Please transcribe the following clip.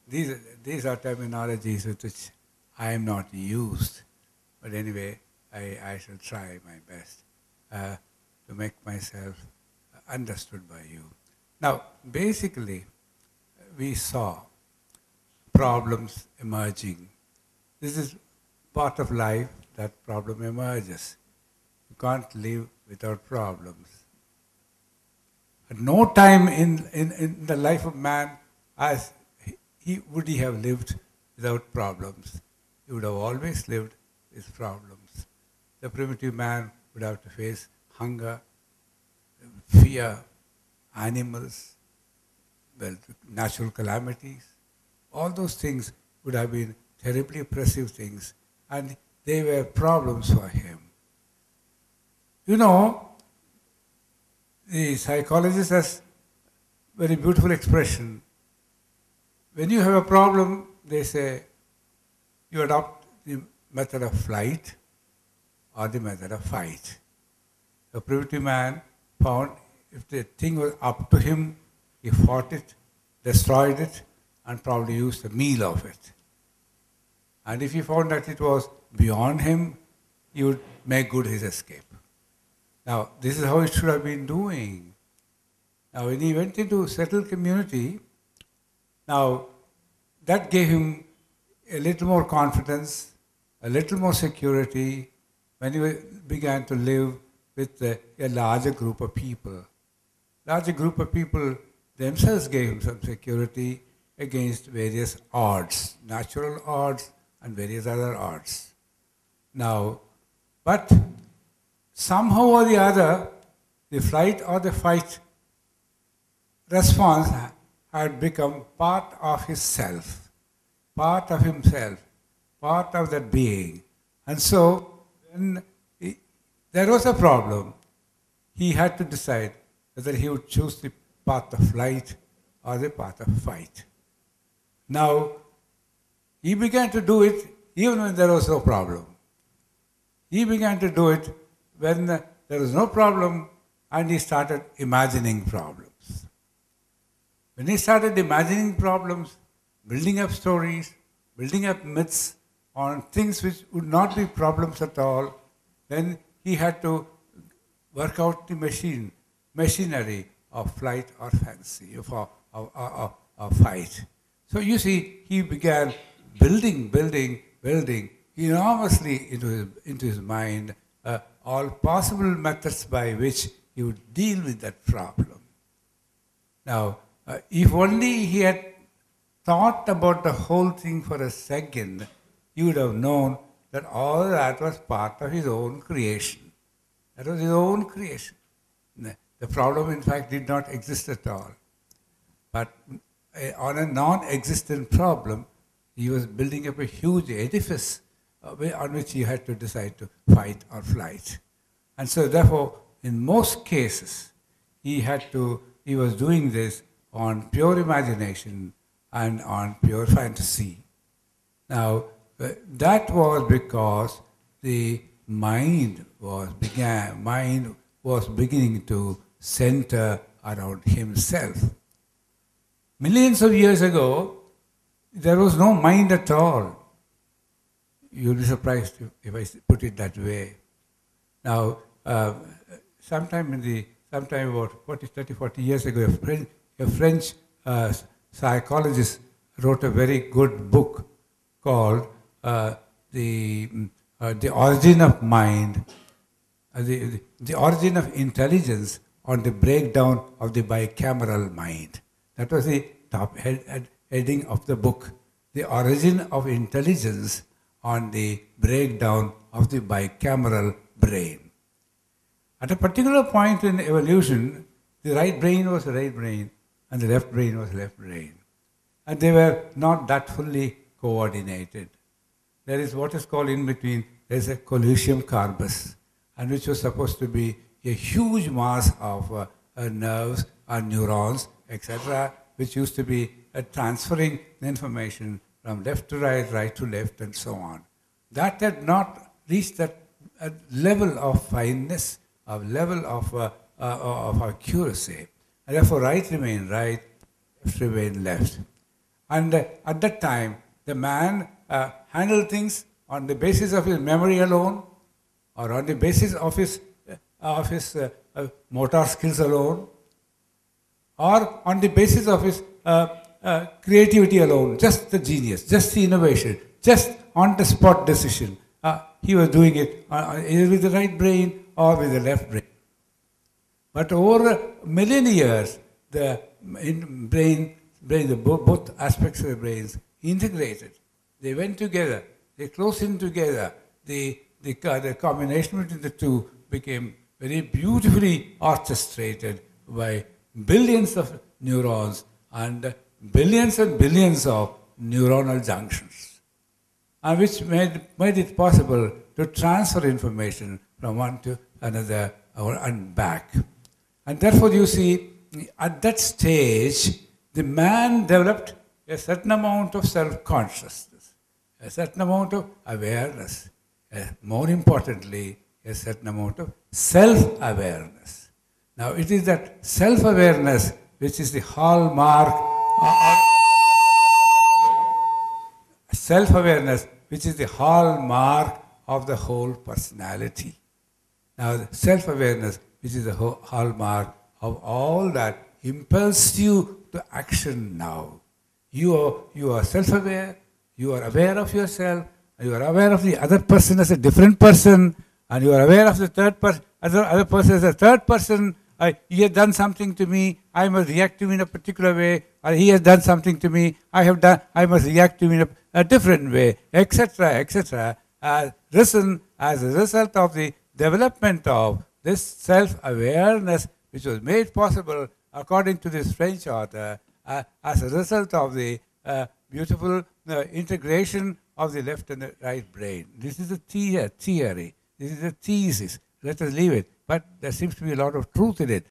these are terminologies with which I am not used. But anyway, I shall try my best to make myself understood by you. Now, basically, we saw problems emerging. This is part of life, that problem emerges. You can't live without problems. At no time in the life of man as would he have lived without problems. He would have always lived with problems. The primitive man would have to face hunger, fear, animals, well, natural calamities. All those things would have been terribly oppressive things, and they were problems for him. You know, the psychologist has very beautiful expression. When you have a problem, they say, you adopt the method of flight or the method of fight. The primitive man found if the thing was up to him, he fought it, destroyed it, and probably used a meal of it. And if he found that it was beyond him, he would make good his escape. Now, this is how it should have been doing. Now, when he went into settled community, now that gave him a little more confidence, a little more security when he began to live with a larger group of people. Larger group of people themselves gave him some security against various odds, natural odds and various other odds. Now, but somehow or the other, the flight or the fight response had become part of his self, part of himself, part of that being. And so, when there was a problem, he had to decide whether he would choose the path of flight or the path of fight. Now, he began to do it even when there was no problem. He began to do it when there was no problem, and he started imagining problems. When he started imagining problems, building up stories, building up myths on things which would not be problems at all, then he had to work out the machinery of flight or fancy, of fight. So you see, he began building enormously into his mind all possible methods by which he would deal with that problem. Now, if only he had thought about the whole thing for a second, he would have known that all that was part of his own creation. That was his own creation. The problem, in fact, did not exist at all. But on a non-existent problem, he was building up a huge edifice on which he had to decide to fight or flight. And so therefore, in most cases, he was doing this on pure imagination and on pure fantasy. Now, that was because the mind was beginning to center around himself. Millions of years ago, there was no mind at all. You'll be surprised if I put it that way. Now, sometime about 40 years ago, a French psychologist wrote a very good book called The Origin of Mind, the Origin of Intelligence on the Breakdown of the Bicameral Mind. That was the top heading of the book, The Origin of Intelligence on the Breakdown of the Bicameral Brain. At a particular point in evolution, the right brain was the right brain and the left brain was the left brain. And they were not that fully coordinated. There is what is called in between, there is a collusium carbus, and which was supposed to be a huge mass of nerves and neurons, etc., which used to be transferring information from left to right, right to left, and so on. That had not reached that level of fineness, a level of accuracy. And therefore, right remained right, left remained left. And at that time, the man handled things on the basis of his memory alone, or on the basis of his motor skills alone, or on the basis of his creativity alone, just the genius, just the innovation, just on-the-spot decision. He was doing it either with the right brain or with the left brain. But over a million years, the both aspects of the brains integrated. They went together. They closed in together. The combination between the two became very beautifully orchestrated by billions of neurons and billions of neuronal junctions, and which made it possible to transfer information from one to another and back. And therefore, you see, at that stage, the man developed a certain amount of self-consciousness, a certain amount of awareness, more importantly, a certain amount of self-awareness. Now, it is that self-awareness which is the hallmark of self-awareness, which is the hallmark of the whole personality. Now, self-awareness, which is the hallmark of all that impels you to action now. You are self-aware, you are aware of yourself, you are aware of the other person as a different person, and you are aware of the third person, other person as a third person. He has done something to me, I must react to him in a particular way, or he has done something to me, I must react to him in a different way, etc., etc., risen as a result of the development of this self-awareness, which was made possible, according to this French author, as a result of the beautiful integration of the left and the right brain. This is a theory. This is a thesis. Let us leave it. But there seems to be a lot of truth in it.